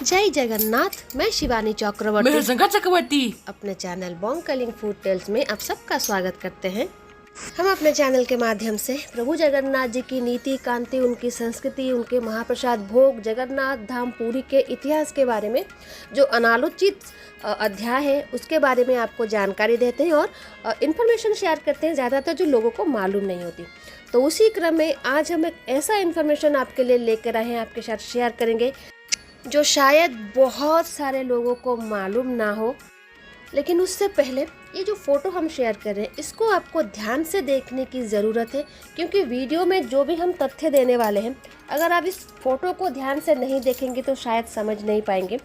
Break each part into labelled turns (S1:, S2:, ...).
S1: जय जगन्नाथ। मैं शिवानी
S2: चक्रवर्ती
S1: अपने channel Bong Calling Food Tales में आप सबका स्वागत करते हैं। हम अपने चैनल के माध्यम से प्रभु जगन्नाथ जी की नीति कांति, उनकी संस्कृति, उनके महाप्रसाद भोग, जगन्नाथ धाम पुरी के इतिहास के बारे में जो अनालोचित अध्याय है उसके बारे में आपको जानकारी देते हैं और इन्फॉर्मेशन शेयर करते हैं, ज़्यादातर जो लोगों को मालूम नहीं होती। तो उसी क्रम में आज हम एक ऐसा इन्फॉर्मेशन आपके लिए लेकर आए हैं, आपके साथ शेयर करेंगे जो शायद बहुत सारे लोगों को मालूम ना हो। लेकिन उससे पहले ये जो फ़ोटो हम शेयर कर रहे हैं इसको आपको ध्यान से देखने की ज़रूरत है, क्योंकि वीडियो में जो भी हम तथ्य देने वाले हैं, अगर आप इस फ़ोटो को ध्यान से नहीं देखेंगे तो शायद समझ नहीं पाएंगे।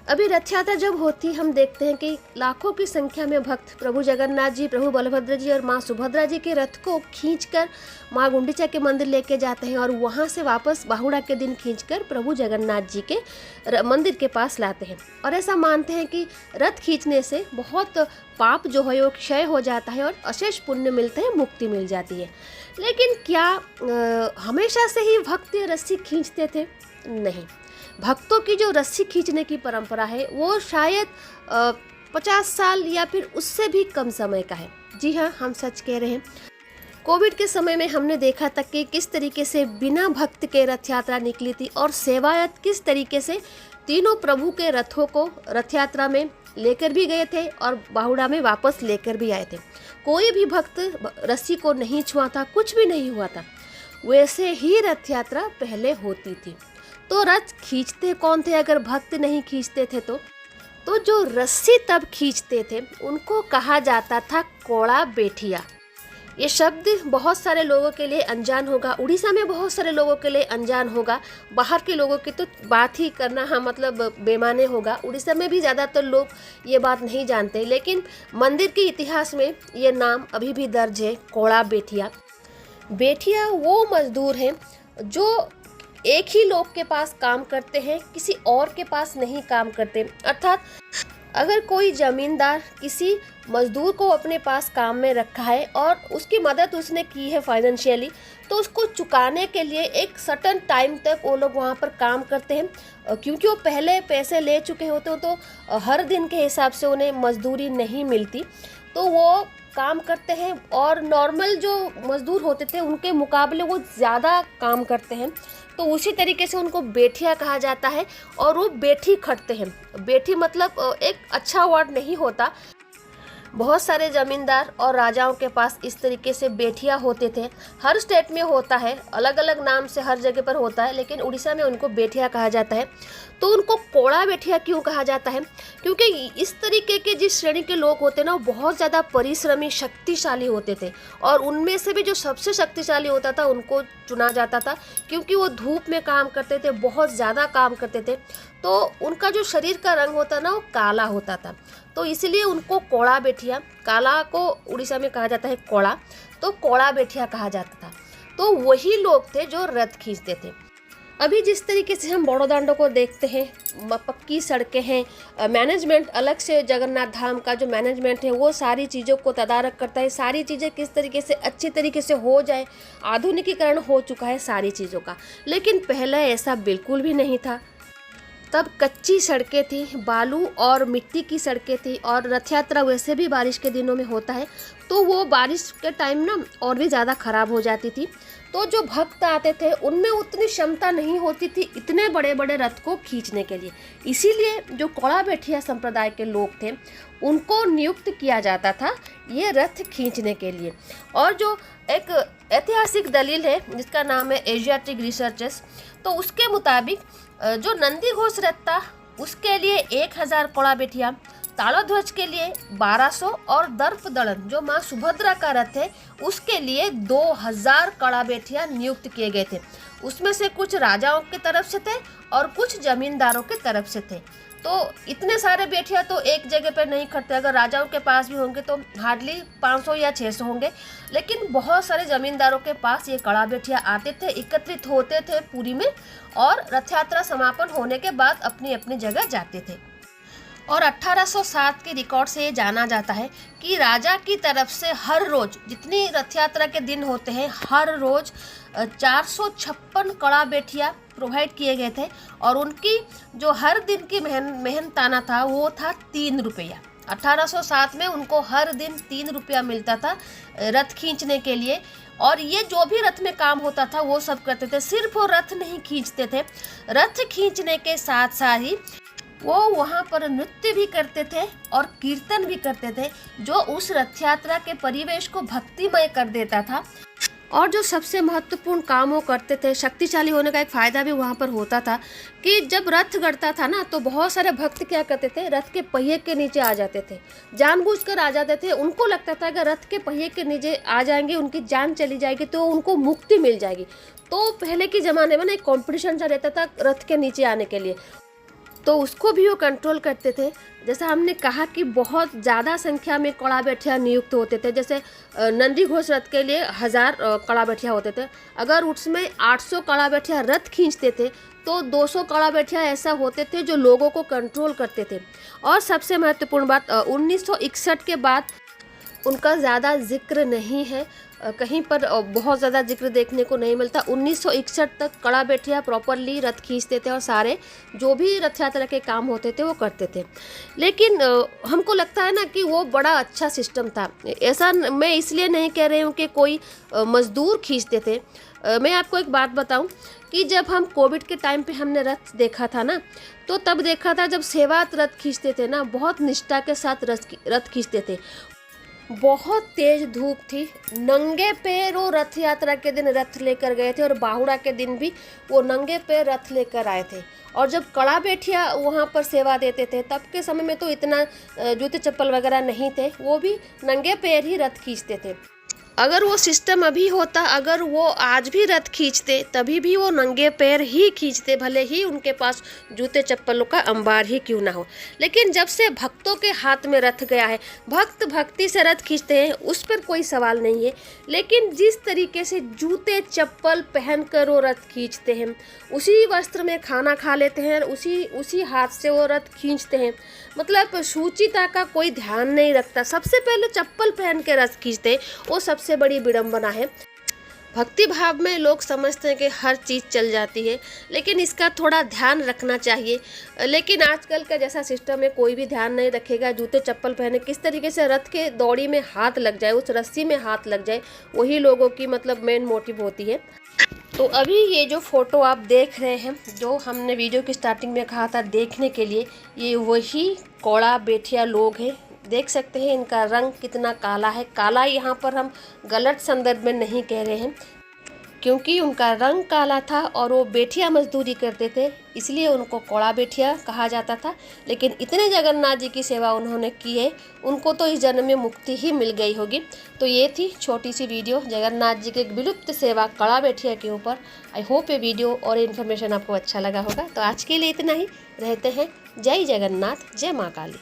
S1: अभी रथ यात्रा जब होती हम देखते हैं कि लाखों की संख्या में भक्त प्रभु जगन्नाथ जी, प्रभु बलभद्र जी और माँ सुभद्रा जी के रथ को खींचकर माँ गुंडीचा के मंदिर लेके जाते हैं और वहाँ से वापस बाहुड़ा के दिन खींचकर प्रभु जगन्नाथ जी के मंदिर के पास लाते हैं। और ऐसा मानते हैं कि रथ खींचने से बहुत पाप जो है वो क्षय हो जाता है और अशेष पुण्य मिलते हैं, मुक्ति मिल जाती है। लेकिन क्या हमेशा से ही भक्त रस्सी खींचते थे? नहीं। भक्तों की जो रस्सी खींचने की परंपरा है वो शायद 50 साल या फिर उससे भी कम समय का है। जी हाँ, हम सच कह रहे हैं। कोविड के समय में हमने देखा था कि किस तरीके से बिना भक्त के रथ यात्रा निकली थी और सेवायत किस तरीके से तीनों प्रभु के रथों को रथ यात्रा में लेकर भी गए थे और बाहुड़ा में वापस लेकर भी आए थे। कोई भी भक्त रस्सी को नहीं छुआ था, कुछ भी नहीं हुआ था। वैसे ही रथ यात्रा पहले होती थी। तो रथ खींचते कौन थे अगर भक्त नहीं खींचते थे? तो जो रस्सी तब खींचते थे उनको कहा जाता था कोड़ा बेठिया। ये शब्द बहुत सारे लोगों के लिए अनजान होगा, उड़ीसा में बहुत सारे लोगों के लिए अनजान होगा, बाहर के लोगों की तो बात ही करना मतलब बेमाने होगा। उड़ीसा में भी ज़्यादातर लोग ये बात नहीं जानते, लेकिन मंदिर के इतिहास में ये नाम अभी भी दर्ज है, कोड़ा बेठिया। बेठिया वो मजदूर हैं जो एक ही लोग के पास काम करते हैं, किसी और के पास नहीं काम करते। अर्थात अगर कोई जमींदार किसी मजदूर को अपने पास काम में रखा है और उसकी मदद उसने की है फाइनेंशियली, तो उसको चुकाने के लिए एक सर्टेन टाइम तक वो लोग वहाँ पर काम करते हैं। क्योंकि वो पहले पैसे ले चुके होते हो तो हर दिन के हिसाब से उन्हें मजदूरी नहीं मिलती, तो वो काम करते हैं और नॉर्मल जो मजदूर होते थे उनके मुकाबले वो ज़्यादा काम करते हैं। तो उसी तरीके से उनको बेठिया कहा जाता है और वो बेठी खटते हैं। बेठी मतलब एक अच्छा वर्ड नहीं होता। बहुत सारे ज़मींदार और राजाओं के पास इस तरीके से बेठिया होते थे। हर स्टेट में होता है, अलग अलग नाम से हर जगह पर होता है, लेकिन उड़ीसा में उनको बेठिया कहा जाता है। तो उनको कोड़ा बेठिया क्यों कहा जाता है? क्योंकि इस तरीके के जिस श्रेणी के लोग होते ना वो बहुत ज़्यादा परिश्रमी, शक्तिशाली होते थे और उनमें से भी जो सबसे शक्तिशाली होता था उनको चुना जाता था, क्योंकि वो धूप में काम करते थे, बहुत ज़्यादा काम करते थे। तो उनका जो शरीर का रंग होता ना वो काला होता था, तो इसलिए उनको कोड़ा बेठिया, काला को उड़ीसा में कहा जाता है कोड़ा, तो कोड़ा बेठिया कहा जाता था। तो वही लोग थे जो रथ खींचते थे। अभी जिस तरीके से हम बड़ोदांडो को देखते हैं, पक्की सड़कें हैं, मैनेजमेंट अलग से जगन्नाथ धाम का जो मैनेजमेंट है वो सारी चीज़ों को तदारक करता है, सारी चीज़ें किस तरीके से अच्छी तरीके से हो जाए, आधुनिकीकरण हो चुका है सारी चीज़ों का। लेकिन पहले ऐसा बिल्कुल भी नहीं था। तब कच्ची सड़कें थी, बालू और मिट्टी की सड़कें थी और रथ यात्रा वैसे भी बारिश के दिनों में होता है, तो वो बारिश के टाइम ना और भी ज़्यादा ख़राब हो जाती थी। तो जो भक्त आते थे उनमें उतनी क्षमता नहीं होती थी इतने बड़े बड़े रथ को खींचने के लिए। इसीलिए जो कोड़ा बेठिया संप्रदाय के लोग थे उनको नियुक्त किया जाता था ये रथ खींचने के लिए। और जो एक ऐतिहासिक दलील है जिसका नाम है एशियाटिक रिसर्चेस, तो उसके मुताबिक जो नंदी घोष रथ था उसके लिए 1000 कोड़ा बेठिया, ताड़ध्वज के लिए 1200 और दर्प दड़न जो माँ सुभद्रा का रथ है उसके लिए 2000 कोड़ा बेठिया नियुक्त किए गए थे। उसमें से कुछ राजाओं की तरफ से थे और कुछ जमींदारों की तरफ से थे। तो इतने सारे बेठिया तो एक जगह पर नहीं खड़ते, अगर राजाओं के पास भी होंगे तो हार्डली 500 या 600 होंगे, लेकिन बहुत सारे जमींदारों के पास ये कड़ा बेठिया आते थे, एकत्रित होते थे पुरी में और रथ यात्रा समापन होने के बाद अपनी अपनी जगह जाते थे। और 1807 के रिकॉर्ड से ये जाना जाता है कि राजा की तरफ से हर रोज जितनी रथ यात्रा के दिन होते हैं हर रोज 456 कड़ा बेठिया प्रोवाइड किए गए थे और उनकी जो हर दिन की मेहनताना था वो था 3 रुपया। 1807 में उनको हर दिन 3 रुपया मिलता था रथ खींचने के लिए। और ये जो भी रथ में काम होता था वो सब करते थे। सिर्फ वो रथ नहीं खींचते थे, रथ खींचने के साथ साथ ही वो वहाँ पर नृत्य भी करते थे और कीर्तन भी करते थे, जो उस रथ यात्रा के परिवेश को भक्तिमय कर देता था। और जो सबसे महत्वपूर्ण काम वो करते थे, शक्तिशाली होने का एक फ़ायदा भी वहाँ पर होता था कि जब रथ गड़ता था ना तो बहुत सारे भक्त क्या करते थे, रथ के पहिए के नीचे आ जाते थे, जानबूझकर आ जाते थे। उनको लगता था कि रथ के पहिए के नीचे आ जाएंगे उनकी जान चली जाएगी तो उनको मुक्ति मिल जाएगी। तो पहले के ज़माने में ना एक कॉम्पिटिशन सा रहता था रथ के नीचे आने के लिए, तो उसको भी वो कंट्रोल करते थे। जैसा हमने कहा कि बहुत ज़्यादा संख्या में कड़ा बैठिया नियुक्त होते थे। जैसे नंदी घोष रथ के लिए 1000 कड़ा बैठिया होते थे। अगर उसमें 800 कड़ा बैठिया रथ खींचते थे तो 200 कड़ा बैठिया ऐसा होते थे जो लोगों को कंट्रोल करते थे। और सबसे महत्वपूर्ण बात, 1961 के बाद उनका ज़्यादा जिक्र नहीं है, कहीं पर बहुत ज़्यादा जिक्र देखने को नहीं मिलता। 1961 तक कड़ा बैठिया प्रॉपरली रथ खींचते थे और सारे जो भी रथ यात्रा के काम होते थे वो करते थे। लेकिन हमको लगता है ना कि वो बड़ा अच्छा सिस्टम था। ऐसा मैं इसलिए नहीं कह रही हूँ कि कोई मजदूर खींचते थे। मैं आपको एक बात बताऊं कि जब हम कोविड के टाइम पे हमने रथ देखा था ना, तो तब देखा था जब सेवायत रथ खींचते थे ना, बहुत निष्ठा के साथ रथ खींचते थे। बहुत तेज धूप थी, नंगे पैर वो रथ यात्रा के दिन रथ लेकर गए थे और बाहुड़ा के दिन भी वो नंगे पैर रथ लेकर आए थे। और जब कड़ा बैठिया वहाँ पर सेवा देते थे, तब के समय में तो इतना जूते चप्पल वगैरह नहीं थे, वो भी नंगे पैर ही रथ खींचते थे। अगर वो सिस्टम अभी होता, अगर वो आज भी रथ खींचते, तभी भी वो नंगे पैर ही खींचते, भले ही उनके पास जूते चप्पलों का अंबार ही क्यों ना हो। लेकिन जब से भक्तों के हाथ में रथ गया है, भक्त भक्ति से रथ खींचते हैं, उस पर कोई सवाल नहीं है। लेकिन जिस तरीके से जूते चप्पल पहनकर वो रथ खींचते हैं, उसी वस्त्र में खाना खा लेते हैं, उसी हाथ से वो रथ खींचते हैं, मतलब शुचिता का कोई ध्यान नहीं रखता। सबसे पहले चप्पल पहन के रथ खींचते, वो सबसे बड़ी विडंबना है। भक्ति भाव में लोग समझते हैं कि हर चीज़ चल जाती है, लेकिन इसका थोड़ा ध्यान रखना चाहिए। लेकिन आजकल का जैसा सिस्टम है, कोई भी ध्यान नहीं रखेगा। जूते चप्पल पहने किस तरीके से रथ के दौड़ी में हाथ लग जाए, उस रस्सी में हाथ लग जाए, वही लोगों की मतलब मेन मोटिव होती है। तो अभी ये जो फ़ोटो आप देख रहे हैं, जो हमने वीडियो की स्टार्टिंग में कहा था देखने के लिए, ये वही कड़ा बैठिया लोग हैं। देख सकते हैं इनका रंग कितना काला है। काला यहाँ पर हम गलत संदर्भ में नहीं कह रहे हैं, क्योंकि उनका रंग काला था और वो बैठिया मजदूरी करते थे, इसलिए उनको कड़ा बैठिया कहा जाता था। लेकिन इतने जगन्नाथ जी की सेवा उन्होंने की है, उनको तो इस जन्म में मुक्ति ही मिल गई होगी। तो ये थी छोटी सी वीडियो जगन्नाथ जी के विलुप्त सेवा कड़ा बैठिया के ऊपर। आई होप ये वीडियो और इन्फॉर्मेशन आपको अच्छा लगा होगा। तो आज के लिए इतना ही, रहते हैं। जय जगन्नाथ, जय माँ काली।